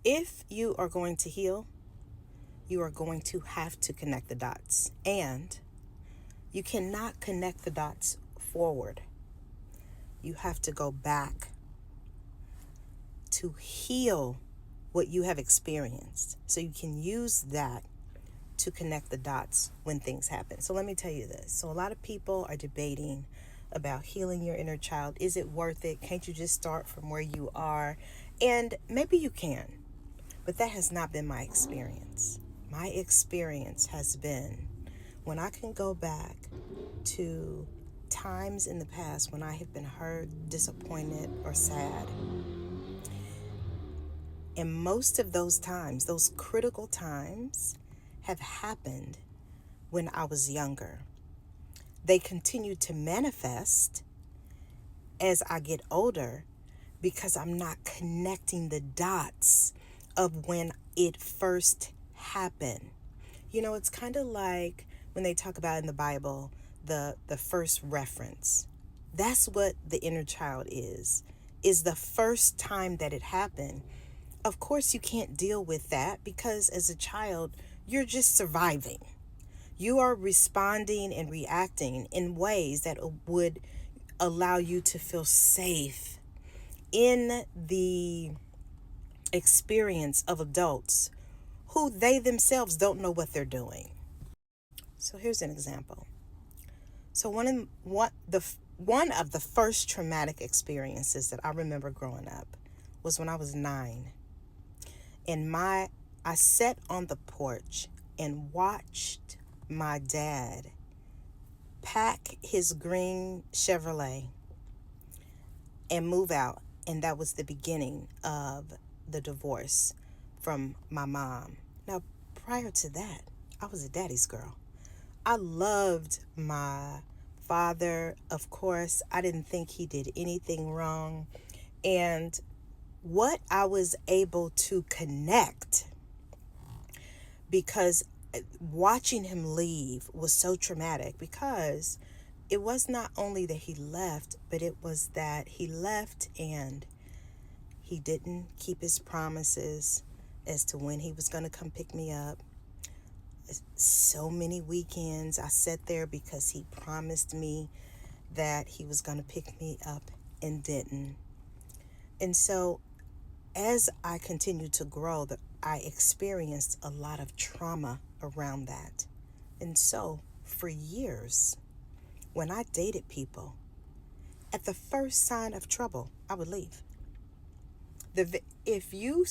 If you are going to heal, you are going to have to connect the dots. And you cannot connect the dots forward. You have to go back to heal what you have experienced so you can use that to connect the dots when things happen. So let me tell you this. So a lot of people are debating about healing your inner child. Is it worth it? Can't you just start from where you are? And maybe you can, but that has not been my experience. My experience has been when I can go back to times in the past when I have been hurt, disappointed, or sad. And most of those times, those critical times, have happened when I was younger. They continue to manifest as I get older because I'm not connecting the dots of when it first happened. You know, it's kind of like when they talk about in the Bible the first reference. That's what the inner child is the first time that it happened. Of course, you can't deal with that because as a child, you're just surviving. You are responding and reacting in ways that would allow you to feel safe in the experience of adults who they themselves don't know what they're doing. So here's an example. So one of the first traumatic experiences that I remember growing up was when I was 9. And I sat on the porch and watched my dad pack his green Chevrolet and move out. And that was the beginning of the divorce from my mom. Now, prior to that, I was a daddy's girl. I loved my father, of course. I didn't think he did anything wrong. And what I was able to connect, because watching him leave was so traumatic, because it was not only that he left, but it was that he left and he didn't keep his promises as to when he was going to come pick me up. So many weekends I sat there because he promised me that he was going to pick me up and didn't. And so as I continued to grow, I experienced a lot of trauma around that. And so for years, when I dated people, at the first sign of trouble, I would leave. If you